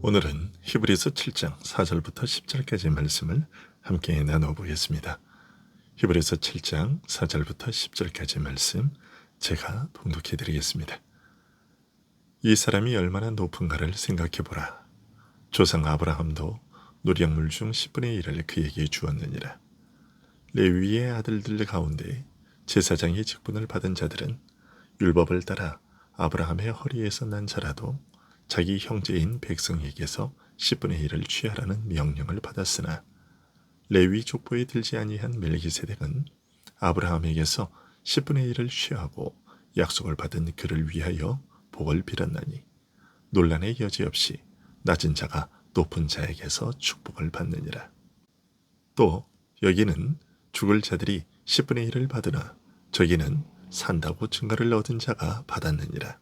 오늘은 히브리서 7장 4절부터 10절까지의 말씀을 함께 나눠보겠습니다. 히브리서 7장 4절부터 10절까지의 말씀 제가 봉독해 드리겠습니다. 이 사람이 얼마나 높은가를 생각해보라. 조상 아브라함도 노량물 중 10분의 1을 그에게 주었느니라. 레위의 아들들 가운데 제사장의 직분을 받은 자들은 율법을 따라 아브라함의 허리에서 난 자라도 자기 형제인 백성에게서 10분의 1을 취하라는 명령을 받았으나 레위 족보에 들지 아니한 멜기세덱은 아브라함에게서 10분의 1을 취하고 약속을 받은 그를 위하여 복을 빌었나니 논란의 여지 없이 낮은 자가 높은 자에게서 축복을 받느니라. 또 여기는 죽을 자들이 10분의 1을 받으나 저기는 산다고 증거를 얻은 자가 받았느니라.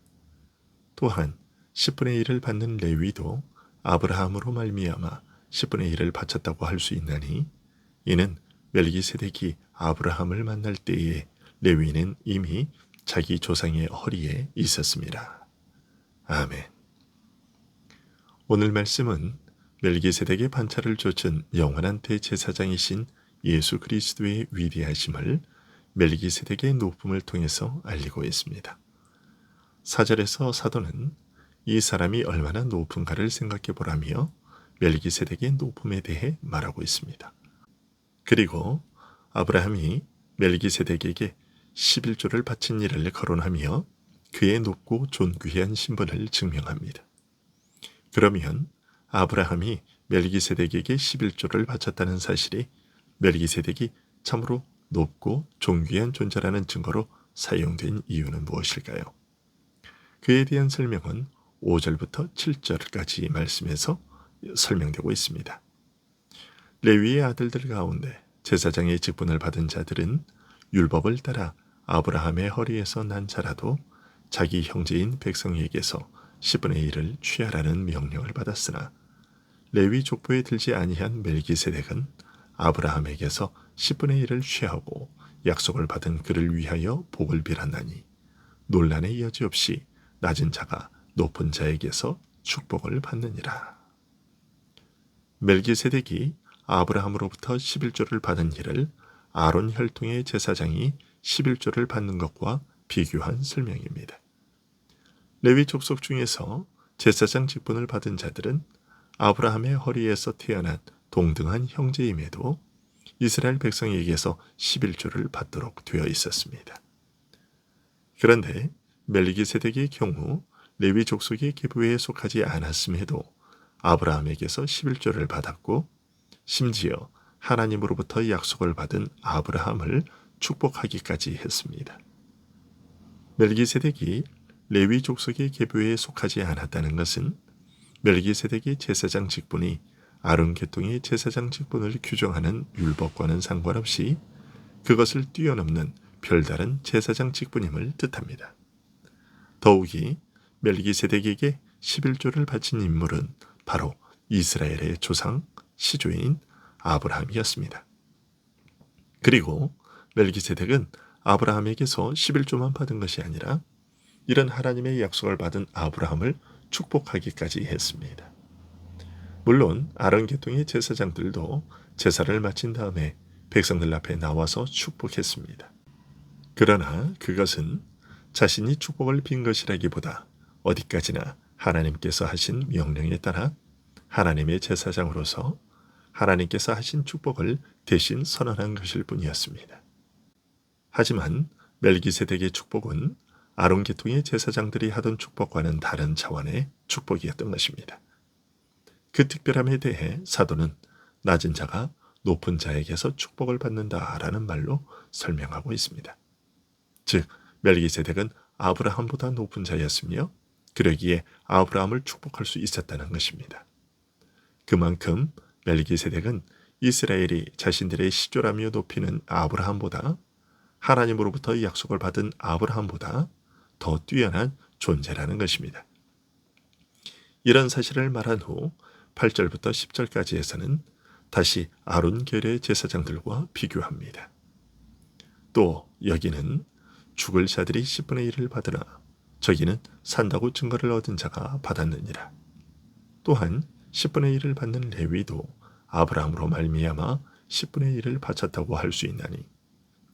또한 10분의 1을 받는 레위도 아브라함으로 말미암아 10분의 1을 바쳤다고 할 수 있나니 이는 멜기세덱이 아브라함을 만날 때에 레위는 이미 자기 조상의 허리에 있었습니다. 아멘. 오늘 말씀은 멜기세덱의 반차를 좇은 영원한 대제사장이신 예수 그리스도의 위대하심을 멜기세덱의 높음을 통해서 알리고 있습니다. 4절에서 사도는 이 사람이 얼마나 높은가를 생각해 보라며 멜기세덱의 높음에 대해 말하고 있습니다. 그리고 아브라함이 멜기세덱에게 11조를 바친 일을 거론하며 그의 높고 존귀한 신분을 증명합니다. 그러면 아브라함이 멜기세덱에게 11조를 바쳤다는 사실이 멜기세덱이 참으로 높고 존귀한 존재라는 증거로 사용된 이유는 무엇일까요? 그에 대한 설명은 5절부터 7절까지 말씀에서 설명되고 있습니다. 레위의 아들들 가운데 제사장의 직분을 받은 자들은 율법을 따라 아브라함의 허리에서 난 자라도 자기 형제인 백성에게서 10분의 1을 취하라는 명령을 받았으나 레위 족보에 들지 아니한 멜기세덱은 아브라함에게서 10분의 1을 취하고 약속을 받은 그를 위하여 복을 빌었나니 논란의 여지 없이 낮은 자가 높은 자에게서 축복을 받느니라. 멜기세덱이 아브라함으로부터 11조를 받은 일을 아론 혈통의 제사장이 11조를 받는 것과 비교한 설명입니다. 레위 족속 중에서 제사장 직분을 받은 자들은 아브라함의 허리에서 태어난 동등한 형제임에도 이스라엘 백성에게서 11조를 받도록 되어 있었습니다. 그런데 멜기세덱의 경우 레위 족속의 계보에 속하지 않았음에도 아브라함에게서 11조를 받았고 심지어 하나님으로부터 약속을 받은 아브라함을 축복하기까지 했습니다. 멜기세덱이 레위 족속의 계보에 속하지 않았다는 것은 멜기세덱의 제사장 직분이 아론 계통의 제사장 직분을 규정하는 율법과는 상관없이 그것을 뛰어넘는 별다른 제사장 직분임을 뜻합니다. 더욱이 멜기세덱에게 11조를 바친 인물은 바로 이스라엘의 조상 시조인 아브라함이었습니다. 그리고 멜기세덱은 아브라함에게서 11조만 받은 것이 아니라 이런 하나님의 약속을 받은 아브라함을 축복하기까지 했습니다. 물론 아론 계통의 제사장들도 제사를 마친 다음에 백성들 앞에 나와서 축복했습니다. 그러나 그것은 자신이 축복을 빈 것이라기보다 어디까지나 하나님께서 하신 명령에 따라 하나님의 제사장으로서 하나님께서 하신 축복을 대신 선언한 것일 뿐이었습니다. 하지만 멜기세덱의 축복은 아론 계통의 제사장들이 하던 축복과는 다른 차원의 축복이었던 것입니다. 그 특별함에 대해 사도는 낮은 자가 높은 자에게서 축복을 받는다라는 말로 설명하고 있습니다. 즉 멜기세덱은 아브라함보다 높은 자였으며 그러기에 아브라함을 축복할 수 있었다는 것입니다. 그만큼 멜기세덱은 이스라엘이 자신들의 시조라며 높이는 아브라함보다 하나님으로부터 약속을 받은 아브라함보다 더 뛰어난 존재라는 것입니다. 이런 사실을 말한 후 8절부터 10절까지에서는 다시 아론 계열의 제사장들과 비교합니다. 또 여기는 죽을 자들이 10분의 1을 받으나 저기는 산다고 증거를 얻은 자가 받았느니라. 또한 10분의 1을 받는 레위도 아브라함으로 말미암아 10분의 1을 바쳤다고 할 수 있나니,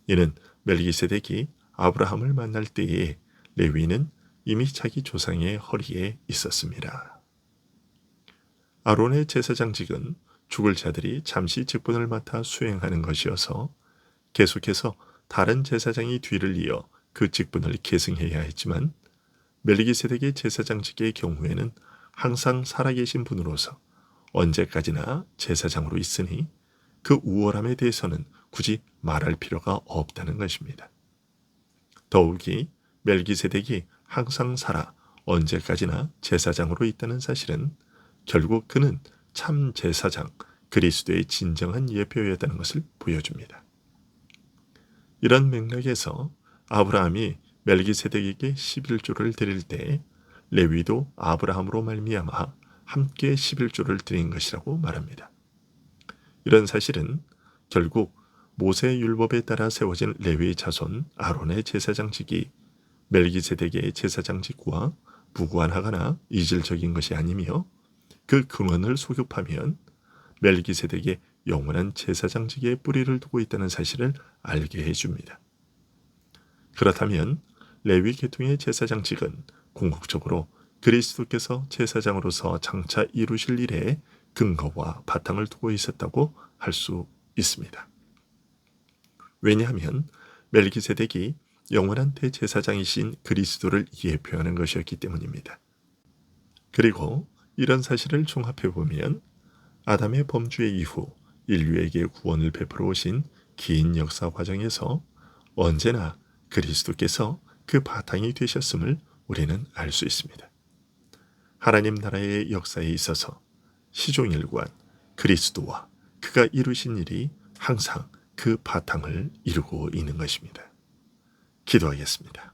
이는 멜기세덱이 아브라함을 만날 때에 레위는 이미 자기 조상의 허리에 있었습니다. 아론의 제사장직은 죽을 자들이 잠시 직분을 맡아 수행하는 것이어서 계속해서 다른 제사장이 뒤를 이어 그 직분을 계승해야 했지만, 멜기세덱의 제사장직의 경우에는 항상 살아계신 분으로서 언제까지나 제사장으로 있으니 그 우월함에 대해서는 굳이 말할 필요가 없다는 것입니다. 더욱이 멜기세덱이 항상 살아 언제까지나 제사장으로 있다는 사실은 결국 그는 참 제사장, 그리스도의 진정한 예표였다는 것을 보여줍니다. 이런 맥락에서 아브라함이 멜기세덱에게 11조를 드릴 때 레위도 아브라함으로 말미암아 함께 11조를 드린 것이라고 말합니다. 이런 사실은 결국 모세 율법에 따라 세워진 레위 자손 아론의 제사장직이 멜기세덱의 제사장직과 무관하거나 이질적인 것이 아니며, 그 근원을 소급하면 멜기세덱의 영원한 제사장직에 뿌리를 두고 있다는 사실을 알게 해줍니다. 그렇다면 레위 계통의 제사장직은 궁극적으로 그리스도께서 제사장으로서 장차 이루실 일에 근거와 바탕을 두고 있었다고 할 수 있습니다. 왜냐하면 멜기세덱이 영원한 대제사장이신 그리스도를 예표하는 것이었기 때문입니다. 그리고 이런 사실을 종합해 보면 아담의 범죄 이후 인류에게 구원을 베풀어 오신 긴 역사 과정에서 언제나 그리스도께서 그 바탕이 되셨음을 우리는 알 수 있습니다. 하나님 나라의 역사에 있어서 시종일관 그리스도와 그가 이루신 일이 항상 그 바탕을 이루고 있는 것입니다. 기도하겠습니다.